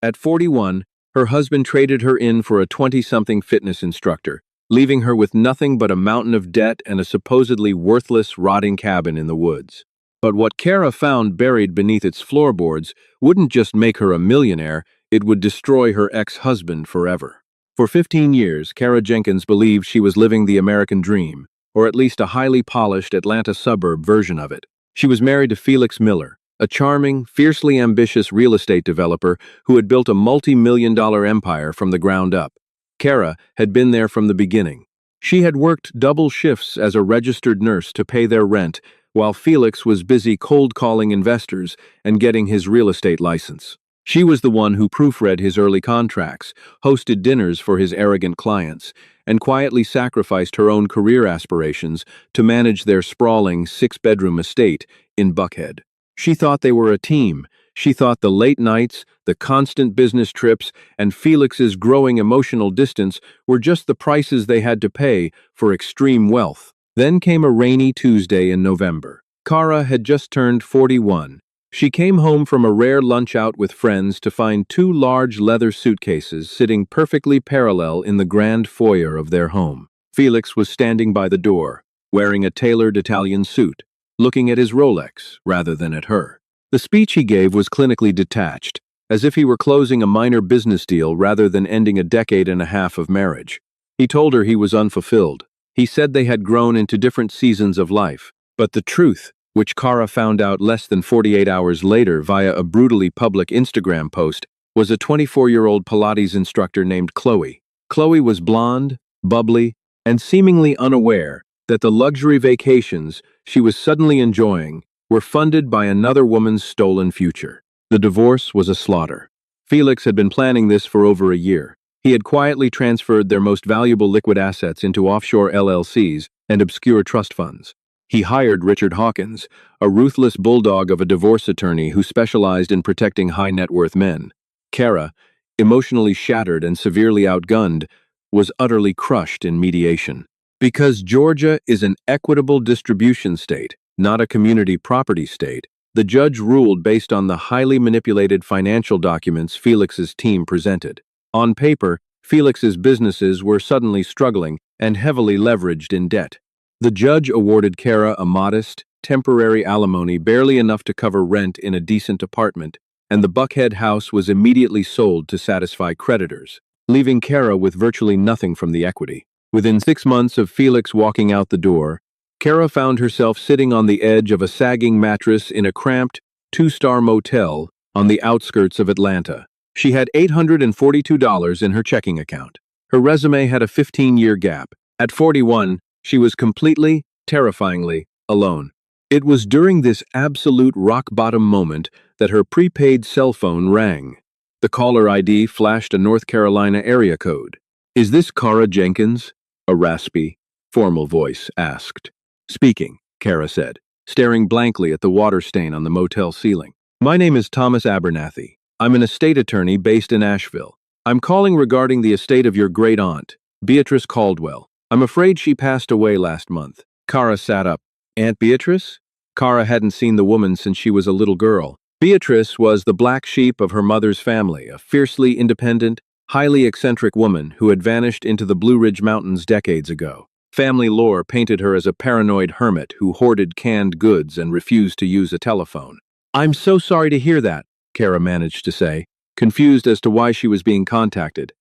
At 41, her husband traded her in for a 20-something fitness instructor, leaving her with nothing but a mountain of debt and a supposedly worthless, rotting cabin in the woods. But what Kara found buried beneath its floorboards wouldn't just make her a millionaire, it would destroy her ex-husband forever. For 15 years, Kara Jenkins believed she was living the American dream, or at least a highly polished Atlanta suburb version of it. She was married to Felix Miller, a charming, fiercely ambitious real estate developer who had built a multi-million-dollar empire from the ground up. Kara had been there from the beginning. She had worked double shifts as a registered nurse to pay their rent, while Felix was busy cold-calling investors and getting his real estate license. She was the one who proofread his early contracts, hosted dinners for his arrogant clients, and quietly sacrificed her own career aspirations to manage their sprawling six-bedroom estate in Buckhead. She thought they were a team. She thought the late nights, the constant business trips, and Felix's growing emotional distance were just the prices they had to pay for extreme wealth. Then came a rainy Tuesday in November. Kara had just turned 41. She came home from a rare lunch out with friends to find two large leather suitcases sitting perfectly parallel in the grand foyer of their home. Felix was standing by the door, wearing a tailored Italian suit, looking at his Rolex rather than at her. The speech he gave was clinically detached, as if he were closing a minor business deal rather than ending a decade and a half of marriage. He told her he was unfulfilled. He said they had grown into different seasons of life, but the truth, which Kara found out less than 48 hours later via a brutally public Instagram post, was a 24-year-old Pilates instructor named Chloe. Chloe was blonde, bubbly, and seemingly unaware that the luxury vacations she was suddenly enjoying were funded by another woman's stolen future. The divorce was a slaughter. Felix had been planning this for over a year. He had quietly transferred their most valuable liquid assets into offshore LLCs and obscure trust funds. He hired Richard Hawkins, a ruthless bulldog of a divorce attorney who specialized in protecting high-net-worth men. Kara, emotionally shattered and severely outgunned, was utterly crushed in mediation. Because Georgia is an equitable distribution state, not a community property state, the judge ruled based on the highly manipulated financial documents Felix's team presented. On paper, Felix's businesses were suddenly struggling and heavily leveraged in debt. The judge awarded Kara a modest, temporary alimony barely enough to cover rent in a decent apartment, and the Buckhead house was immediately sold to satisfy creditors, leaving Kara with virtually nothing from the equity. Within 6 months of Felix walking out the door, Kara found herself sitting on the edge of a sagging mattress in a cramped, 2-star motel on the outskirts of Atlanta. She had $842 in her checking account. Her resume had a 15-year gap. At 41, she was completely, terrifyingly, alone. It was during this absolute rock-bottom moment that her prepaid cell phone rang. The caller ID flashed a North Carolina area code. "Is this Kara Jenkins?" a raspy, formal voice asked. "Speaking," Kara said, staring blankly at the water stain on the motel ceiling. "My name is Thomas Abernathy. I'm an estate attorney based in Asheville. I'm calling regarding the estate of your great-aunt, Beatrice Caldwell. I'm afraid she passed away last month." Kara sat up. Aunt Beatrice? Kara hadn't seen the woman since she was a little girl. Beatrice was the black sheep of her mother's family, a fiercely independent, highly eccentric woman who had vanished into the Blue Ridge Mountains decades ago. Family lore painted her as a paranoid hermit who hoarded canned goods and refused to use a telephone. "I'm so sorry to hear that," Kara managed to say, confused as to why she was being contacted.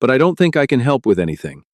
"But I don't think I can help with anything.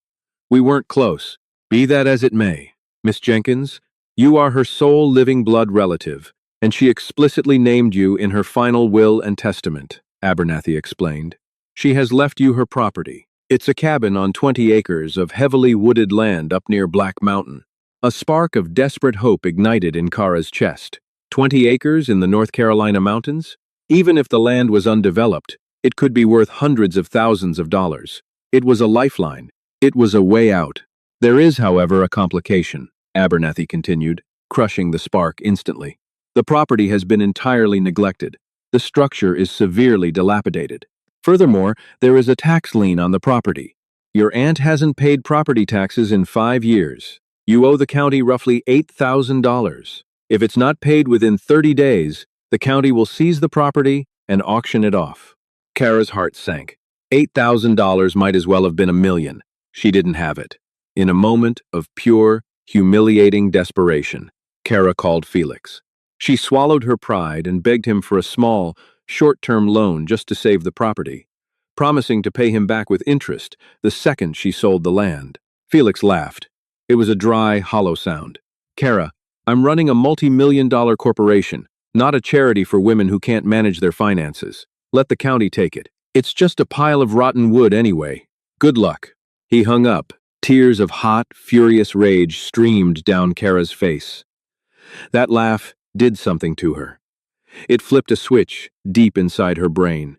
We weren't close. Be that as it may, Miss Jenkins, you are her sole living blood relative, and she explicitly named you in her final will and testament," Abernathy explained. "She has left you her property. It's a cabin on 20 acres of heavily wooded land up near Black Mountain." A spark of desperate hope ignited in Kara's chest. 20 acres in the North Carolina mountains? Even if the land was undeveloped, it could be worth hundreds of thousands of dollars. It was a lifeline. It was a way out. "There is, however, a complication," Abernathy continued, crushing the spark instantly. "The property has been entirely neglected. The structure is severely dilapidated. Furthermore, there is a tax lien on the property. Your aunt hasn't paid property taxes in 5 years. You owe the county roughly $8,000. If it's not paid within 30 days, the county will seize the property and auction it off." Kara's heart sank. $8,000 might as well have been $1 million. She didn't have it. In a moment of pure, humiliating desperation, Kara called Felix. She swallowed her pride and begged him for a small, short-term loan just to save the property, promising to pay him back with interest the second she sold the land. Felix laughed. It was a dry, hollow sound. Kara, I'm running a multi-million-dollar corporation, not a charity for women who can't manage their finances. Let the county take it. It's just a pile of rotten wood anyway. Good luck. He hung up. Tears of hot, furious rage streamed down Kara's face. That laugh did something to her. It flipped a switch deep inside her brain.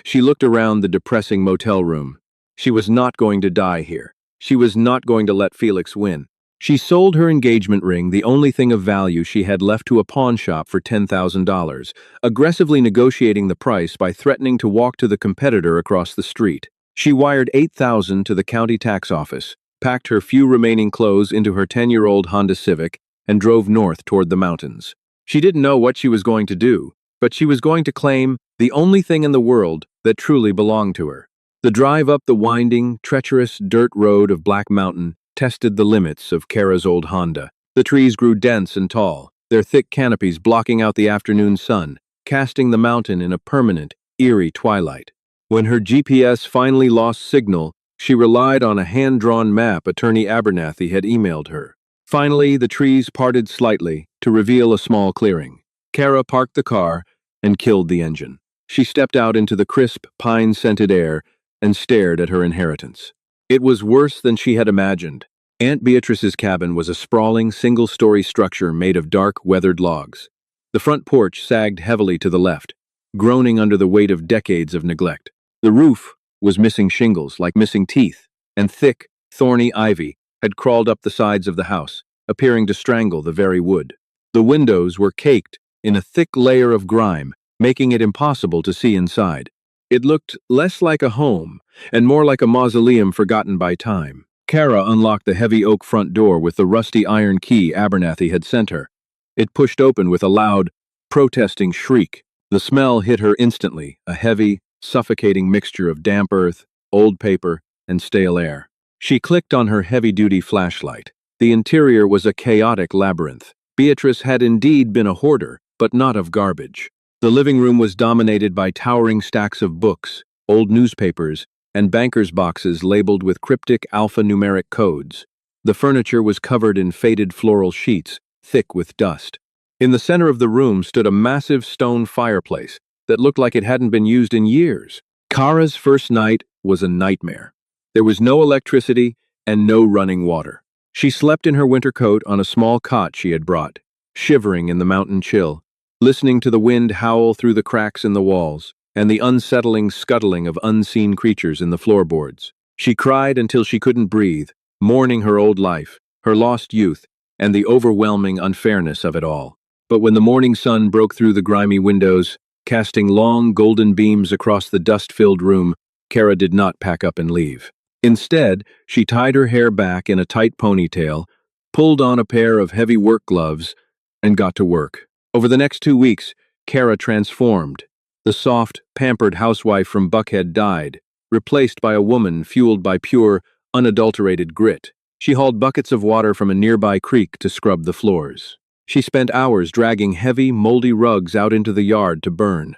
She looked around the depressing motel room. She was not going to die here. She was not going to let Felix win. She sold her engagement ring, the only thing of value she had left, to a pawn shop for $10,000, aggressively negotiating the price by threatening to walk to the competitor across the street. She wired $8,000 to the county tax office, packed her few remaining clothes into her 10-year-old Honda Civic, and drove north toward the mountains. She didn't know what she was going to do, but she was going to claim the only thing in the world that truly belonged to her. The drive up the winding, treacherous dirt road of Black Mountain tested the limits of Kara's old Honda. The trees grew dense and tall, their thick canopies blocking out the afternoon sun, casting the mountain in a permanent, eerie twilight. When her GPS finally lost signal, she relied on a hand-drawn map Attorney Abernathy had emailed her. Finally, the trees parted slightly to reveal a small clearing. Kara parked the car and killed the engine. She stepped out into the crisp, pine-scented air and stared at her inheritance. It was worse than she had imagined. Aunt Beatrice's cabin was a sprawling, single-story structure made of dark, weathered logs. The front porch sagged heavily to the left, groaning under the weight of decades of neglect. The roof was missing shingles like missing teeth, and thick, thorny ivy had crawled up the sides of the house, appearing to strangle the very wood. The windows were caked in a thick layer of grime, making it impossible to see inside. It looked less like a home and more like a mausoleum forgotten by time. Kara unlocked the heavy oak front door with the rusty iron key Abernathy had sent her. It pushed open with a loud, protesting shriek. The smell hit her instantly, a heavy, suffocating mixture of damp earth, old paper, and stale air. She clicked on her heavy-duty flashlight. The interior was a chaotic labyrinth. Beatrice had indeed been a hoarder, but not of garbage. The living room was dominated by towering stacks of books, old newspapers, and bankers' boxes labeled with cryptic alphanumeric codes. The furniture was covered in faded floral sheets, thick with dust. In the center of the room stood a massive stone fireplace that looked like it hadn't been used in years. Kara's first night was a nightmare. There was no electricity and no running water. She slept in her winter coat on a small cot she had brought, shivering in the mountain chill, listening to the wind howl through the cracks in the walls and the unsettling scuttling of unseen creatures in the floorboards. She cried until she couldn't breathe, mourning her old life, her lost youth, and the overwhelming unfairness of it all. But when the morning sun broke through the grimy windows, casting long golden beams across the dust-filled room, Kara did not pack up and leave. Instead, she tied her hair back in a tight ponytail, pulled on a pair of heavy work gloves, and got to work. Over the next 2 weeks, Kara transformed. The soft, pampered housewife from Buckhead died, replaced by a woman fueled by pure, unadulterated grit. She hauled buckets of water from a nearby creek to scrub the floors. She spent hours dragging heavy, moldy rugs out into the yard to burn.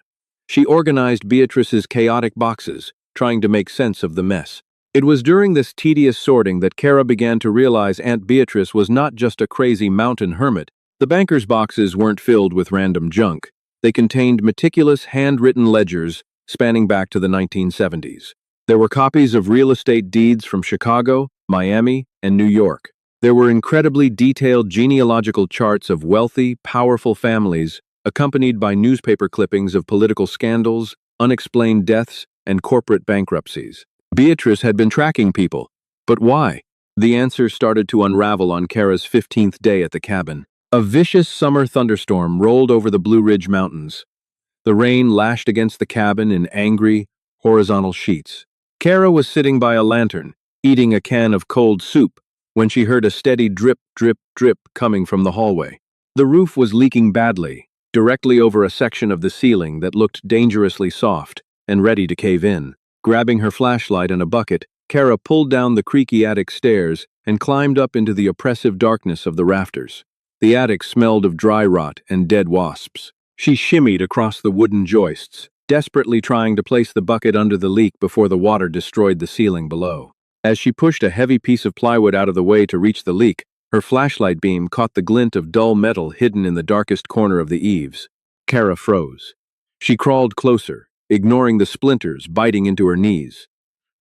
She organized Beatrice's chaotic boxes, trying to make sense of the mess. It was during this tedious sorting that Kara began to realize Aunt Beatrice was not just a crazy mountain hermit. The banker's boxes weren't filled with random junk. They contained meticulous handwritten ledgers spanning back to the 1970s. There were copies of real estate deeds from Chicago, Miami, and New York. There were incredibly detailed genealogical charts of wealthy, powerful families, accompanied by newspaper clippings of political scandals, unexplained deaths, and corporate bankruptcies. Beatrice had been tracking people, but why? The answer started to unravel on Kara's 15th day at the cabin. A vicious summer thunderstorm rolled over the Blue Ridge Mountains. The rain lashed against the cabin in angry, horizontal sheets. Kara was sitting by a lantern, eating a can of cold soup, when she heard a steady drip, drip, drip coming from the hallway. The roof was leaking badly, directly over a section of the ceiling that looked dangerously soft. and ready to cave in. Grabbing her flashlight and a bucket, Kara pulled down the creaky attic stairs and climbed up into the oppressive darkness of the rafters. The attic smelled of dry rot and dead wasps. She shimmied across the wooden joists, desperately trying to place the bucket under the leak before the water destroyed the ceiling below. As she pushed a heavy piece of plywood out of the way to reach the leak, her flashlight beam caught the glint of dull metal hidden in the darkest corner of the eaves. Kara froze. She crawled closer, ignoring the splinters biting into her knees.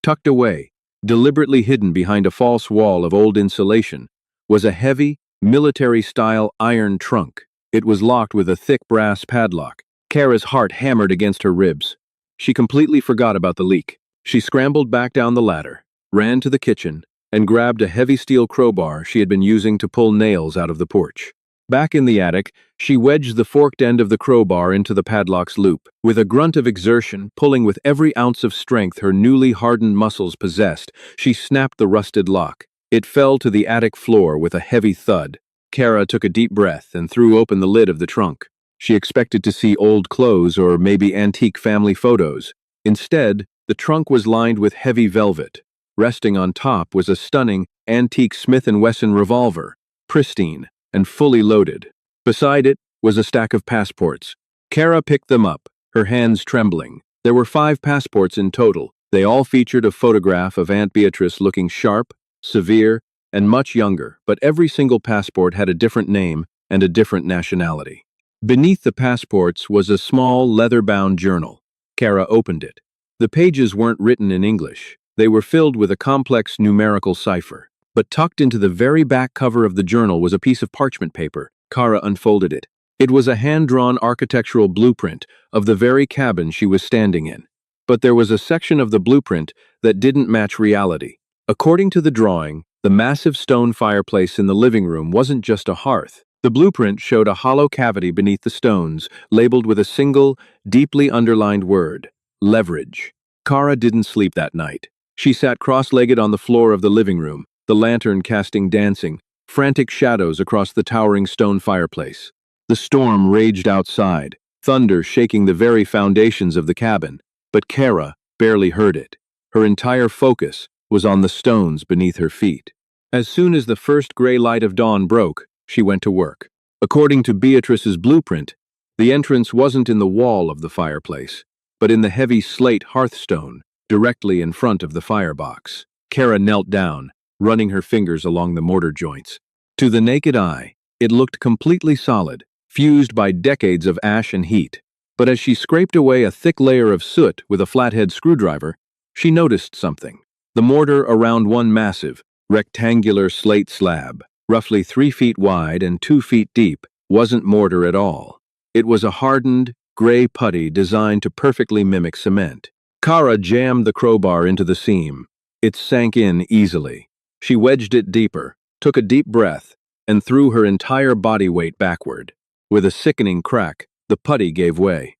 Tucked away, deliberately hidden behind a false wall of old insulation, was a heavy, military-style iron trunk. It was locked with a thick brass padlock. Kara's heart hammered against her ribs. She completely forgot about the leak. She scrambled back down the ladder, ran to the kitchen, and grabbed a heavy steel crowbar she had been using to pull nails out of the porch. Back in the attic, she wedged the forked end of the crowbar into the padlock's loop. With a grunt of exertion, pulling with every ounce of strength her newly hardened muscles possessed, she snapped the rusted lock. It fell to the attic floor with a heavy thud. Kara took a deep breath and threw open the lid of the trunk. She expected to see old clothes or maybe antique family photos. Instead, the trunk was lined with heavy velvet. Resting on top was a stunning, antique Smith & Wesson revolver, pristine and fully loaded. Beside it was a stack of passports. Kara picked them up, her hands trembling. There were 5 passports in total. They all featured a photograph of Aunt Beatrice looking sharp, severe, and much younger, but every single passport had a different name and a different nationality. Beneath the passports was a small, leather-bound journal. Kara opened it. The pages weren't written in English. They were filled with a complex numerical cipher. But tucked into the very back cover of the journal was a piece of parchment paper. Kara unfolded it. It was a hand-drawn architectural blueprint of the very cabin she was standing in. But there was a section of the blueprint that didn't match reality. According to the drawing, the massive stone fireplace in the living room wasn't just a hearth. The blueprint showed a hollow cavity beneath the stones, labeled with a single, deeply underlined word: leverage. Kara didn't sleep that night. She sat cross-legged on the floor of the living room, the lantern casting dancing, frantic shadows across the towering stone fireplace. The storm raged outside, thunder shaking the very foundations of the cabin, but Kara barely heard it. Her entire focus was on the stones beneath her feet. As soon as the first gray light of dawn broke, she went to work. According to Beatrice's blueprint, the entrance wasn't in the wall of the fireplace, but in the heavy slate hearthstone directly in front of the firebox. Kara knelt down, running her fingers along the mortar joints. To the naked eye, it looked completely solid, fused by decades of ash and heat. But as she scraped away a thick layer of soot with a flathead screwdriver, she noticed something. The mortar around one massive, rectangular slate slab, roughly 3 feet wide and 2 feet deep, wasn't mortar at all. It was a hardened, gray putty designed to perfectly mimic cement. Kara jammed the crowbar into the seam. It sank in easily. She wedged it deeper, took a deep breath, and threw her entire body weight backward. With a sickening crack, the putty gave way.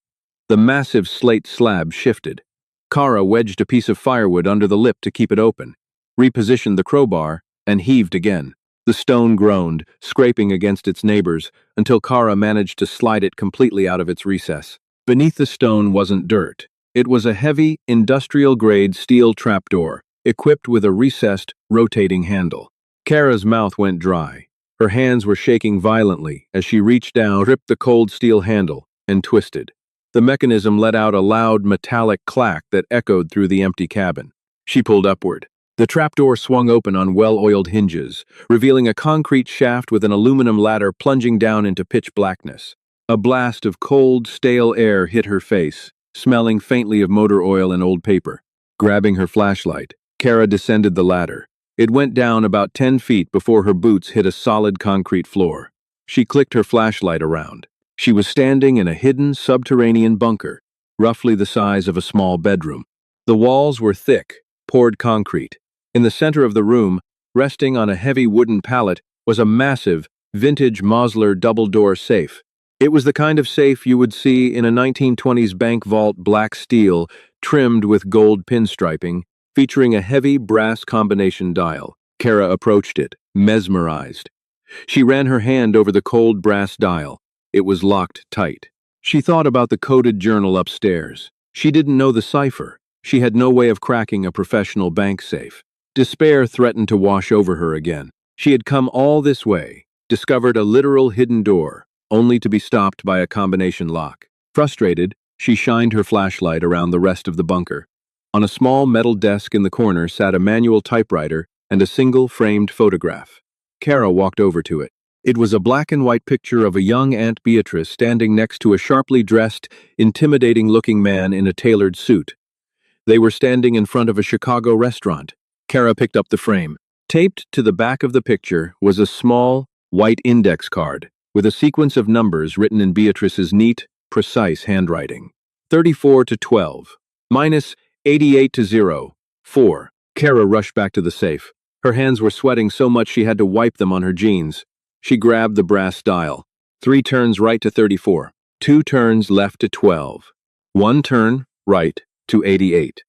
The massive slate slab shifted. Kara wedged a piece of firewood under the lip to keep it open, repositioned the crowbar, and heaved again. The stone groaned, scraping against its neighbors, until Kara managed to slide it completely out of its recess. Beneath the stone wasn't dirt. It was a heavy, industrial-grade steel trapdoor, equipped with a recessed, rotating handle. Kara's mouth went dry. Her hands were shaking violently as she reached down, ripped the cold steel handle, and twisted. The mechanism let out a loud metallic clack that echoed through the empty cabin. She pulled upward. The trapdoor swung open on well-oiled hinges, revealing a concrete shaft with an aluminum ladder plunging down into pitch blackness. A blast of cold, stale air hit her face, smelling faintly of motor oil and old paper. Grabbing her flashlight, Kara descended the ladder. It went down about 10 feet before her boots hit a solid concrete floor. She clicked her flashlight around. She was standing in a hidden subterranean bunker, roughly the size of a small bedroom. The walls were thick, poured concrete. In the center of the room, resting on a heavy wooden pallet, was a massive, vintage Mosler double-door safe. It was the kind of safe you would see in a 1920s bank vault, black steel, trimmed with gold pinstriping, featuring a heavy brass combination dial. Kara approached it, mesmerized. She ran her hand over the cold brass dial. It was locked tight. She thought about the coded journal upstairs, She didn't know the cipher. She had no way of cracking a professional bank safe. Despair threatened to wash over her again. She had come all this way, discovered a literal hidden door, only to be stopped by a combination lock. Frustrated, she shined her flashlight around the rest of the bunker. On a small metal desk in the corner sat a manual typewriter and a single framed photograph. Kara walked over to it. It was a black and white picture of a young Aunt Beatrice standing next to a sharply dressed, intimidating-looking man in a tailored suit. They were standing in front of a Chicago restaurant. Kara picked up the frame. Taped to the back of the picture was a small, white index card with a sequence of numbers written in Beatrice's neat, precise handwriting. 34 to 12, minus 88 to 0, 4. Kara rushed back to the safe. Her hands were sweating so much she had to wipe them on her jeans. She grabbed the brass dial. 3 turns right to 34. 2 turns left to 12. 1 turn right to 88.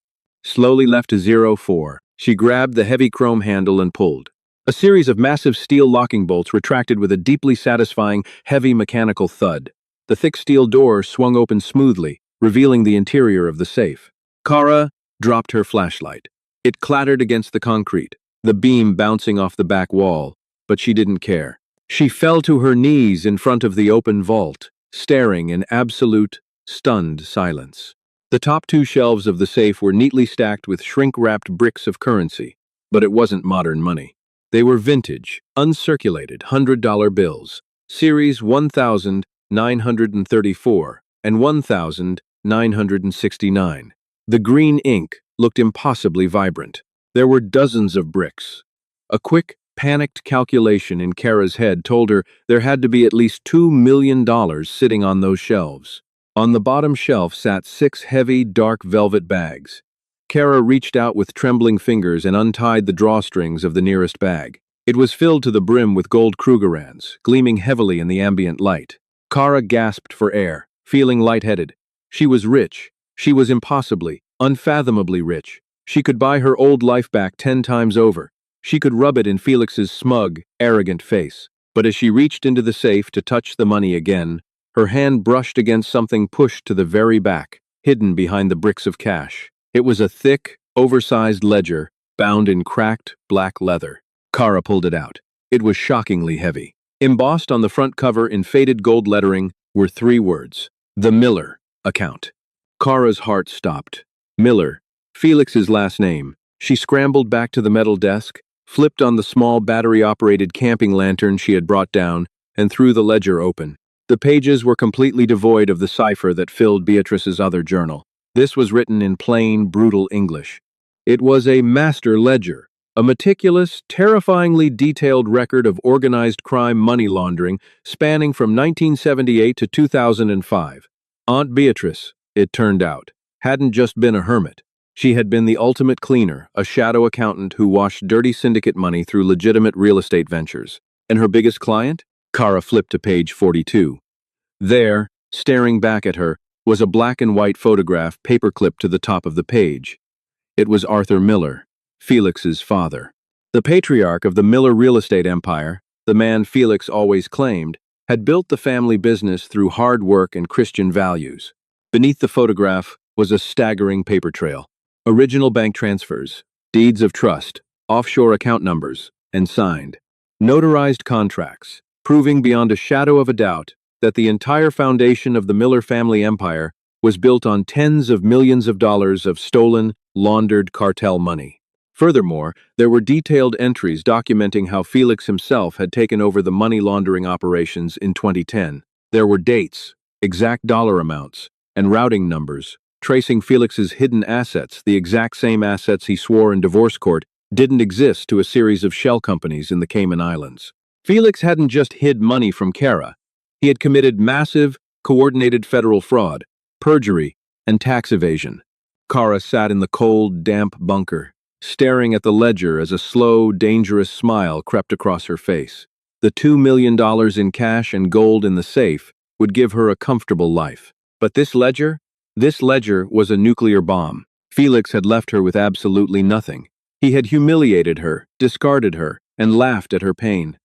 Slowly left to 04. She grabbed the heavy chrome handle and pulled. A series of massive steel locking bolts retracted with a deeply satisfying, heavy mechanical thud. The thick steel door swung open smoothly, revealing the interior of the safe. Kara dropped her flashlight. It clattered against the concrete, the beam bouncing off the back wall, but she didn't care. She fell to her knees in front of the open vault, staring in absolute, stunned silence. The top 2 shelves of the safe were neatly stacked with shrink-wrapped bricks of currency, but it wasn't modern money. They were vintage, uncirculated $100 bills, series 1934 and 1969. The green ink looked impossibly vibrant. There were dozens of bricks. A quick, panicked calculation in Kara's head told her there had to be at least $2 million sitting on those shelves. On the bottom shelf sat 6 heavy, dark velvet bags. Kara reached out with trembling fingers and untied the drawstrings of the nearest bag. It was filled to the brim with gold Krugerrands, gleaming heavily in the ambient light. Kara gasped for air, feeling lightheaded. She was rich. She was impossibly, unfathomably rich. She could buy her old life back 10 times over. She could rub it in Felix's smug, arrogant face. But as she reached into the safe to touch the money again, her hand brushed against something pushed to the very back, hidden behind the bricks of cash. It was a thick, oversized ledger, bound in cracked, black leather. Kara pulled it out. It was shockingly heavy. Embossed on the front cover in faded gold lettering were 3 words: The Miller Account. Kara's heart stopped. Miller, Felix's last name. She scrambled back to the metal desk, flipped on the small battery-operated camping lantern she had brought down, and threw the ledger open. The pages were completely devoid of the cipher that filled Beatrice's other journal. This was written in plain, brutal English. It was a master ledger, a meticulous, terrifyingly detailed record of organized crime money laundering spanning from 1978 to 2005. Aunt Beatrice, it turned out, hadn't just been a hermit. She had been the ultimate cleaner, a shadow accountant who washed dirty syndicate money through legitimate real estate ventures. And her biggest client? Kara flipped to page 42. There, staring back at her, was a black and white photograph paperclipped to the top of the page. It was Arthur Miller, Felix's father. The patriarch of the Miller real estate empire, the man Felix always claimed, had built the family business through hard work and Christian values. Beneath the photograph was a staggering paper trail. Original bank transfers, deeds of trust, offshore account numbers, and signed, notarized contracts, proving beyond a shadow of a doubt that the entire foundation of the Miller family empire was built on tens of millions of dollars of stolen, laundered cartel money. Furthermore, there were detailed entries documenting how Felix himself had taken over the money laundering operations in 2010. There were dates, exact dollar amounts, and routing numbers, tracing Felix's hidden assets, the exact same assets he swore in divorce court didn't exist, to a series of shell companies in the Cayman Islands. Felix hadn't just hid money from Kara. He had committed massive, coordinated federal fraud, perjury, and tax evasion. Kara sat in the cold, damp bunker, staring at the ledger as a slow, dangerous smile crept across her face. The $2 million in cash and gold in the safe would give her a comfortable life. But this ledger was a nuclear bomb. Felix had left her with absolutely nothing. He had humiliated her, discarded her, and laughed at her pain.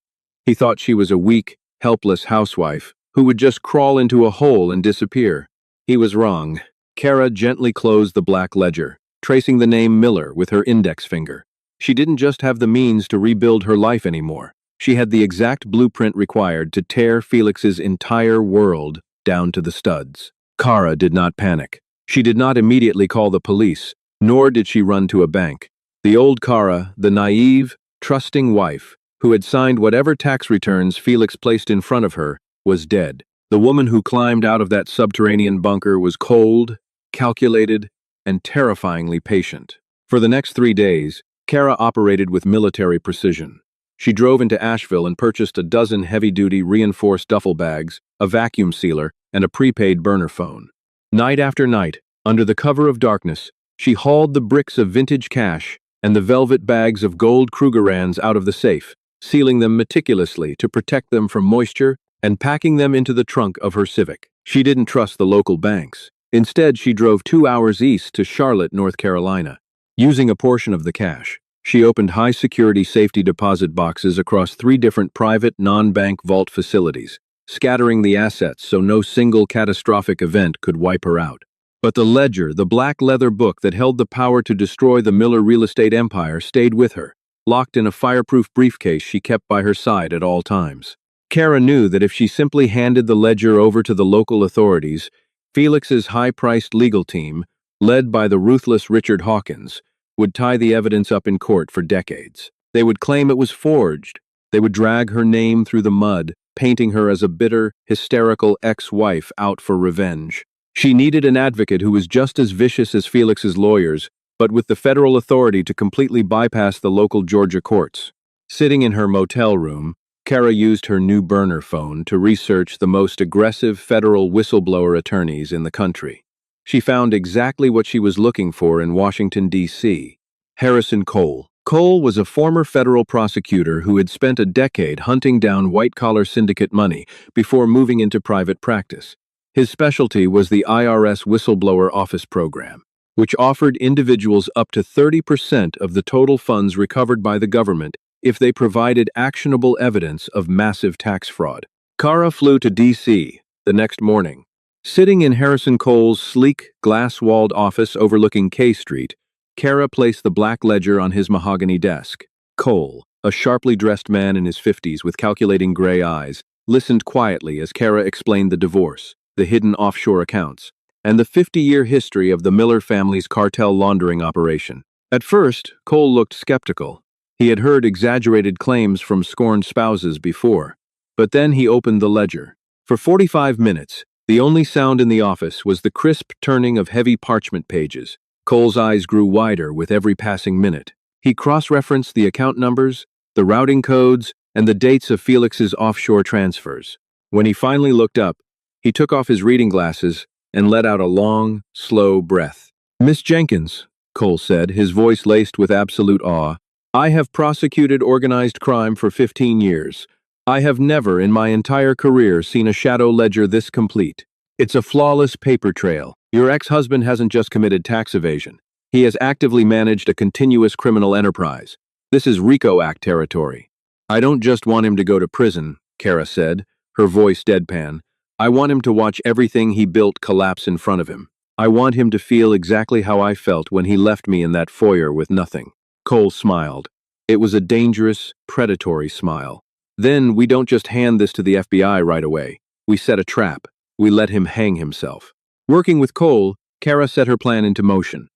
He thought she was a weak, helpless housewife who would just crawl into a hole and disappear. He was wrong. Kara gently closed the black ledger, tracing the name Miller with her index finger. She didn't just have the means to rebuild her life anymore. She had the exact blueprint required to tear Felix's entire world down to the studs. Kara did not panic. She did not immediately call the police, nor did she run to a bank. The old Kara, the naive, trusting wife, who had signed whatever tax returns Felix placed in front of her, was dead. The woman who climbed out of that subterranean bunker was cold, calculated, and terrifyingly patient. For the next 3 days, Kara operated with military precision. She drove into Asheville and purchased a dozen heavy-duty reinforced duffel bags, a vacuum sealer, and a prepaid burner phone. Night after night, under the cover of darkness, she hauled the bricks of vintage cash and the velvet bags of gold Krugerrands out of the safe, sealing them meticulously to protect them from moisture and packing them into the trunk of her Civic. She didn't trust the local banks. Instead, she drove 2 hours east to Charlotte, North Carolina. Using a portion of the cash, she opened high-security safety deposit boxes across 3 different private, non-bank vault facilities, scattering the assets so no single catastrophic event could wipe her out. But the ledger, the black leather book that held the power to destroy the Miller real estate empire, stayed with her, locked in a fireproof briefcase she kept by her side at all times. Kara knew that if she simply handed the ledger over to the local authorities, Felix's high-priced legal team, led by the ruthless Richard Hawkins, would tie the evidence up in court for decades. They would claim it was forged. They would drag her name through the mud, painting her as a bitter, hysterical ex-wife out for revenge. She needed an advocate who was just as vicious as Felix's lawyers, but with the federal authority to completely bypass the local Georgia courts. Sitting in her motel room, Kara used her new burner phone to research the most aggressive federal whistleblower attorneys in the country. She found exactly what she was looking for in Washington, D.C. Harrison Cole. Cole was a former federal prosecutor who had spent a decade hunting down white-collar syndicate money before moving into private practice. His specialty was the IRS Whistleblower Office Program, which offered individuals up to 30% of the total funds recovered by the government if they provided actionable evidence of massive tax fraud. Kara flew to D.C. the next morning. Sitting in Harrison Cole's sleek, glass-walled office overlooking K Street, Kara placed the black ledger on his mahogany desk. Cole, a sharply dressed man in his 50s with calculating gray eyes, listened quietly as Kara explained the divorce, the hidden offshore accounts, and the 50-year history of the Miller family's cartel laundering operation. At first, Cole looked skeptical. He had heard exaggerated claims from scorned spouses before, but then he opened the ledger. For 45 minutes, the only sound in the office was the crisp turning of heavy parchment pages. Cole's eyes grew wider with every passing minute. He cross-referenced the account numbers, the routing codes, and the dates of Felix's offshore transfers. When he finally looked up, he took off his reading glasses and let out a long, slow breath. "Miss Jenkins," Cole said, his voice laced with absolute awe, "I have prosecuted organized crime for 15 years. I have never in my entire career seen a shadow ledger this complete. It's a flawless paper trail. Your ex-husband hasn't just committed tax evasion. He has actively managed a continuous criminal enterprise. This is RICO Act territory. I don't just want him to go to prison," Kara said, her voice deadpan. "I want him to watch everything he built collapse in front of him. I want him to feel exactly how I felt when he left me in that foyer with nothing." Cole smiled. It was a dangerous, predatory smile. "Then we don't just hand this to the FBI right away. We set a trap. We let him hang himself." Working with Cole, Kara set her plan into motion.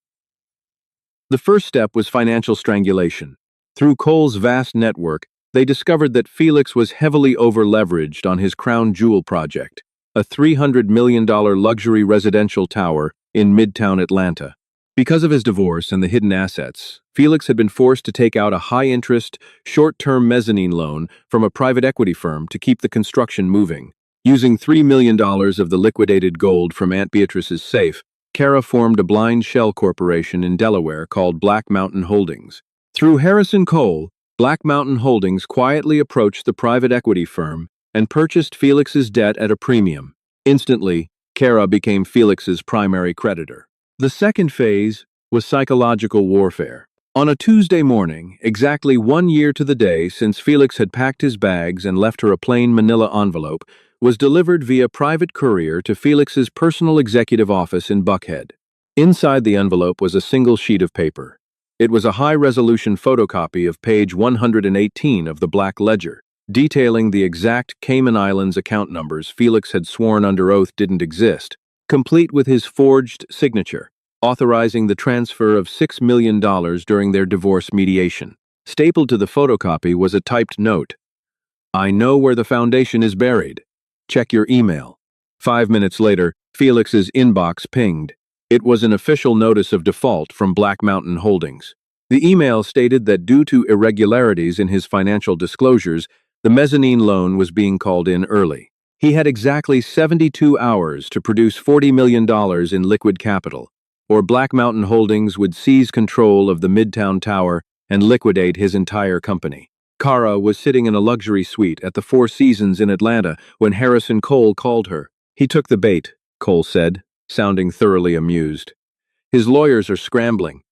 The first step was financial strangulation. Through Cole's vast network, they discovered that Felix was heavily over-leveraged on his crown jewel project, a $300 million luxury residential tower in Midtown Atlanta. Because of his divorce and the hidden assets, Felix had been forced to take out a high-interest, short-term mezzanine loan from a private equity firm to keep the construction moving. Using $3 million of the liquidated gold from Aunt Beatrice's safe, Kara formed a blind shell corporation in Delaware called Black Mountain Holdings. Through Harrison Cole, Black Mountain Holdings quietly approached the private equity firm and purchased Felix's debt at a premium. Instantly, Kara became Felix's primary creditor. The second phase was psychological warfare. On a Tuesday morning, exactly 1 year to the day since Felix had packed his bags and left her a plain manila envelope, was delivered via private courier to Felix's personal executive office in Buckhead. Inside the envelope was a single sheet of paper. It was a high-resolution photocopy of page 118 of the Black Ledger, detailing the exact Cayman Islands account numbers Felix had sworn under oath didn't exist, complete with his forged signature, authorizing the transfer of $6 million during their divorce mediation. Stapled to the photocopy was a typed note. "I know where the foundation is buried. Check your email." 5 minutes later, Felix's inbox pinged. It was an official notice of default from Black Mountain Holdings. The email stated that due to irregularities in his financial disclosures, the mezzanine loan was being called in early. He had exactly 72 hours to produce $40 million in liquid capital, or Black Mountain Holdings would seize control of the Midtown Tower and liquidate his entire company. Kara was sitting in a luxury suite at the Four Seasons in Atlanta when Harrison Cole called her. "He took the bait," Cole said, sounding thoroughly amused. "His lawyers are scrambling.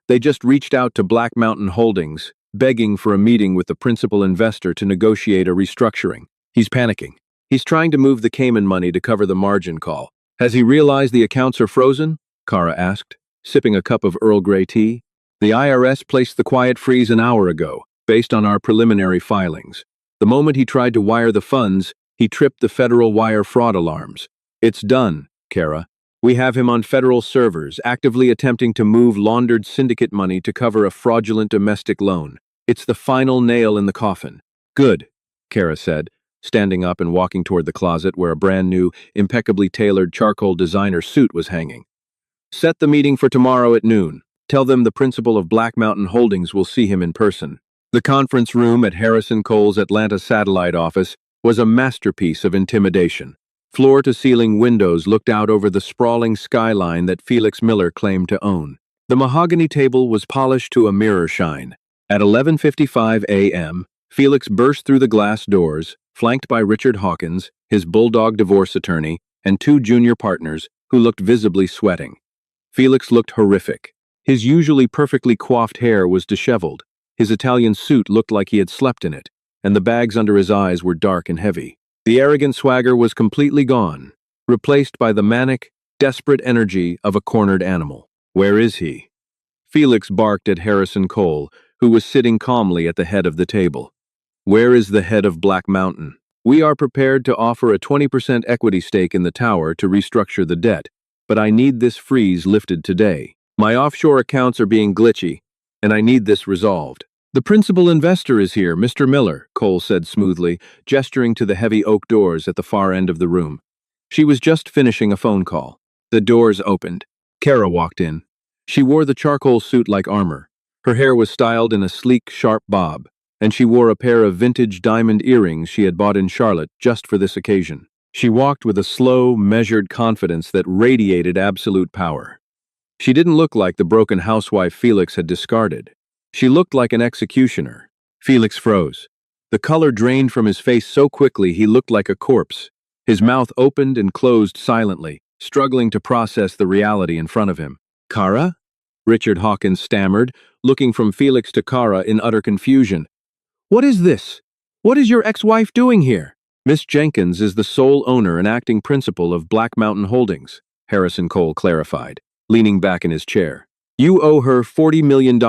They just reached out to Black Mountain Holdings, begging for a meeting with the principal investor to negotiate a restructuring. He's panicking. He's trying to move the Cayman money to cover the margin call." "Has he realized the accounts are frozen?" Kara asked, sipping a cup of Earl Grey tea. "The IRS placed the quiet freeze an hour ago, based on our preliminary filings. The moment he tried to wire the funds, he tripped the federal wire fraud alarms. It's done, Kara. We have him on federal servers, actively attempting to move laundered syndicate money to cover a fraudulent domestic loan. It's the final nail in the coffin." "Good," Kara said, standing up and walking toward the closet where a brand new, impeccably tailored charcoal designer suit was hanging. "Set the meeting for tomorrow at noon. Tell them the principal of Black Mountain Holdings will see him in person." The conference room at Harrison Cole's Atlanta satellite office was a masterpiece of intimidation. Floor-to-ceiling windows looked out over the sprawling skyline that Felix Miller claimed to own. The mahogany table was polished to a mirror shine. At 11:55 a.m., Felix burst through the glass doors, flanked by Richard Hawkins, his bulldog divorce attorney, and 2 junior partners who looked visibly sweating. Felix looked horrific. His usually perfectly coiffed hair was disheveled. His Italian suit looked like he had slept in it, and the bags under his eyes were dark and heavy. The arrogant swagger was completely gone, replaced by the manic, desperate energy of a cornered animal. "Where is he?" Felix barked at Harrison Cole, who was sitting calmly at the head of the table. "Where is the head of Black Mountain? We are prepared to offer a 20% equity stake in the tower to restructure the debt, but I need this freeze lifted today. My offshore accounts are being glitchy, and I need this resolved." "The principal investor is here, Mr. Miller," Cole said smoothly, gesturing to the heavy oak doors at the far end of the room. She was just finishing a phone call. The doors opened. Kara walked in. She wore the charcoal suit like armor. Her hair was styled in a sleek, sharp bob, and she wore a pair of vintage diamond earrings she had bought in Charlotte just for this occasion. She walked with a slow, measured confidence that radiated absolute power. She didn't look like the broken housewife Felix had discarded. She looked like an executioner. Felix froze. The color drained from his face so quickly he looked like a corpse. His mouth opened and closed silently, struggling to process the reality in front of him. "Kara?" Richard Hawkins stammered, looking from Felix to Kara in utter confusion. "What is this? What is your ex-wife doing here?" "Miss Jenkins is the sole owner and acting principal of Black Mountain Holdings," Harrison Cole clarified, leaning back in his chair. "You owe her $40 million,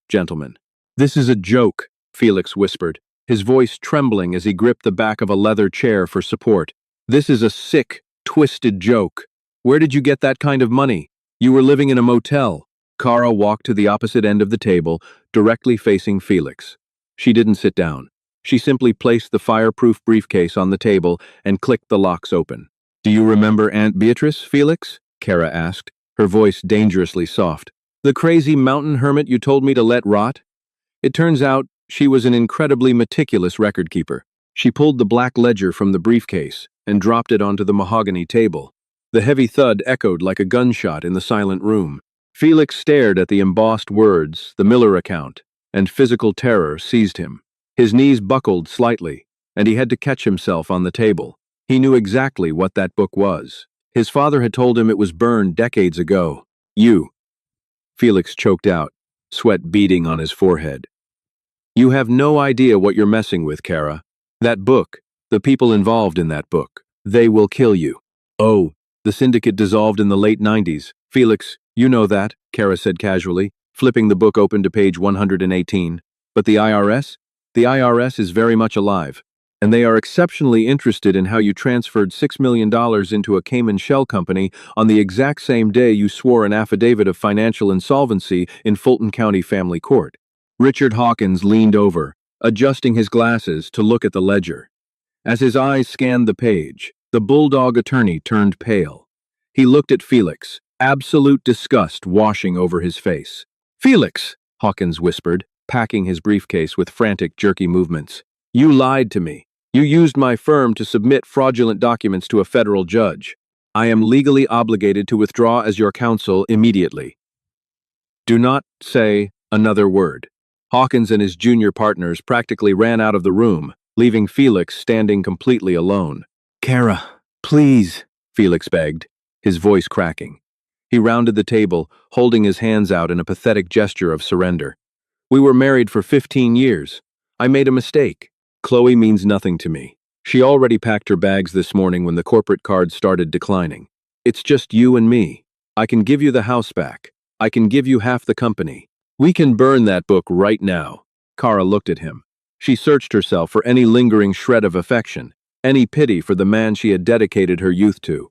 gentlemen." "This is a joke," Felix whispered, his voice trembling as he gripped the back of a leather chair for support. "This is a sick, twisted joke. Where did you get that kind of money? You were living in a motel." Kara walked to the opposite end of the table, directly facing Felix. She didn't sit down. She simply placed the fireproof briefcase on the table and clicked the locks open. "Do you remember Aunt Beatrice, Felix?" Kara asked, her voice dangerously soft. "The crazy mountain hermit you told me to let rot? It turns out she was an incredibly meticulous record keeper." She pulled the black ledger from the briefcase and dropped it onto the mahogany table. The heavy thud echoed like a gunshot in the silent room. Felix stared at the embossed words, "The Miller account," and physical terror seized him. His knees buckled slightly, and he had to catch himself on the table. He knew exactly what that book was. His father had told him it was burned decades ago. "You," Felix choked out, sweat beading on his forehead. "You have no idea what you're messing with, Kara. That book, the people involved in that book, They will kill you. Oh, the syndicate dissolved in the late 90s. Felix, you know that, Kara said casually, flipping the book open to page 118. But the IRS? The IRS is very much alive, and they are exceptionally interested in how you transferred $6 million into a Cayman shell company on the exact same day you swore an affidavit of financial insolvency in Fulton County Family Court. Richard Hawkins leaned over, adjusting his glasses to look at the ledger. As his eyes scanned the page, the bulldog attorney turned pale. He looked at Felix, absolute disgust washing over his face. "Felix," Hawkins whispered, packing his briefcase with frantic, jerky movements. "You lied to me. You used my firm to submit fraudulent documents to a federal judge. I am legally obligated to withdraw as your counsel immediately. Do not say another word." Hawkins and his junior partners practically ran out of the room, leaving Felix standing completely alone. "Kara, please," Felix begged, his voice cracking. He rounded the table, holding his hands out in a pathetic gesture of surrender. "We were married for 15 years. I made a mistake. Chloe means nothing to me. She already packed her bags this morning when the corporate card started declining. It's just you and me. I can give you the house back. I can give you half the company. We can burn that book right now." Kara looked at him. She searched herself for any lingering shred of affection, any pity for the man she had dedicated her youth to.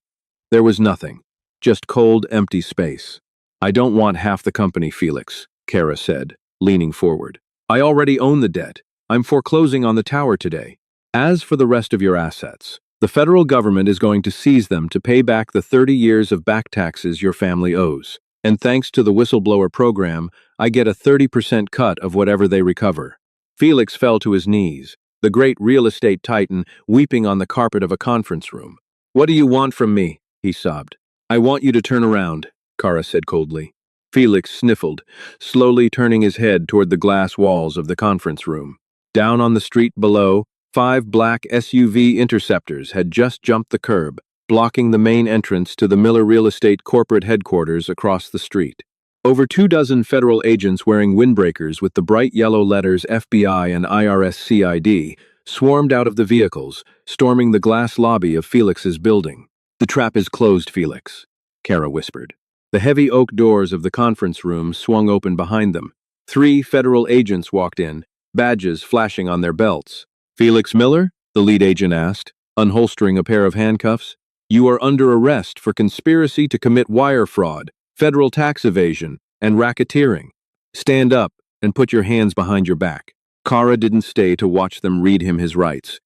There was nothing, just cold, empty space. "I don't want half the company, Felix," Kara said, leaning forward. "I already own the debt. I'm foreclosing on the tower today. As for the rest of your assets, the federal government is going to seize them to pay back the 30 years of back taxes your family owes. And thanks to the whistleblower program, I get a 30% cut of whatever they recover." Felix fell to his knees, the great real estate titan weeping on the carpet of a conference room. "What do you want from me?" he sobbed. "I want you to turn around," Kara said coldly. Felix sniffled, slowly turning his head toward the glass walls of the conference room. Down on the street below, 5 black SUV Interceptors had just jumped the curb, blocking the main entrance to the Miller Real Estate corporate headquarters across the street. Over 24 federal agents wearing windbreakers with the bright yellow letters FBI and IRS CID swarmed out of the vehicles, storming the glass lobby of Felix's building. "The trap is closed, Felix," Kara whispered. The heavy oak doors of the conference room swung open behind them. 3 federal agents walked in, badges flashing on their belts. "Felix Miller?" the lead agent asked, unholstering a pair of handcuffs. "You are under arrest for conspiracy to commit wire fraud, federal tax evasion, and racketeering. Stand up and put your hands behind your back." Kara didn't stay to watch them read him his rights.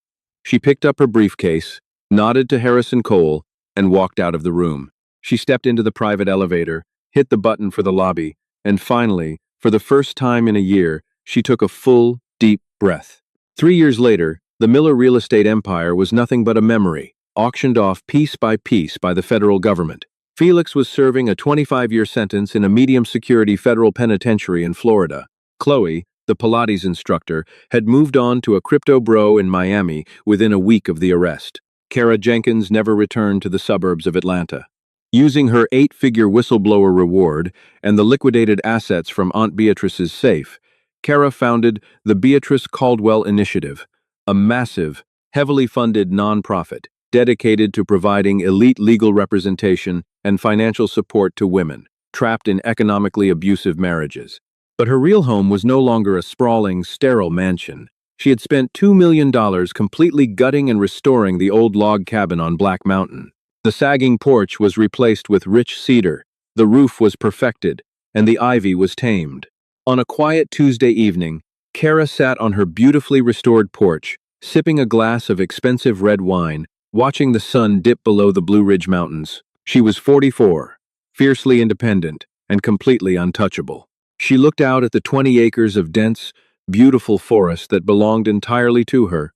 She picked up her briefcase, nodded to Harrison Cole, and walked out of the room. She stepped into the private elevator, hit the button for the lobby, and finally, for the first time in a year, she took a full, deep breath. 3 years later, the Miller real estate empire was nothing but a memory, auctioned off piece by piece by the federal government. Felix was serving a 25-year sentence in a medium-security federal penitentiary in Florida. Chloe, the Pilates instructor, had moved on to a crypto bro in Miami within a week of the arrest. Kara Jenkins never returned to the suburbs of Atlanta. Using her 8-figure whistleblower reward and the liquidated assets from Aunt Beatrice's safe, Kara founded the Beatrice Caldwell Initiative, a massive, heavily funded nonprofit dedicated to providing elite legal representation and financial support to women trapped in economically abusive marriages. But her real home was no longer a sprawling, sterile mansion. She had spent $2 million completely gutting and restoring the old log cabin on Black Mountain. The sagging porch was replaced with rich cedar, the roof was perfected, and the ivy was tamed. On a quiet Tuesday evening, Kara sat on her beautifully restored porch, sipping a glass of expensive red wine, watching the sun dip below the Blue Ridge Mountains. She was 44, fiercely independent, and completely untouchable. She looked out at the 20 acres of dense, beautiful forest that belonged entirely to her,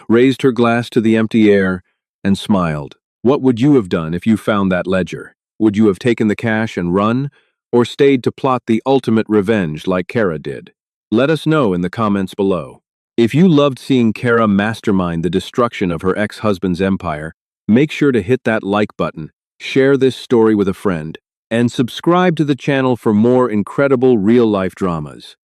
raised her glass to the empty air, and smiled. What would you have done if you found that ledger? Would you have taken the cash and run, or stayed to plot the ultimate revenge like Kara did? Let us know in the comments below. If you loved seeing Kara mastermind the destruction of her ex-husband's empire, make sure to hit that like button, share this story with a friend, and subscribe to the channel for more incredible real-life dramas.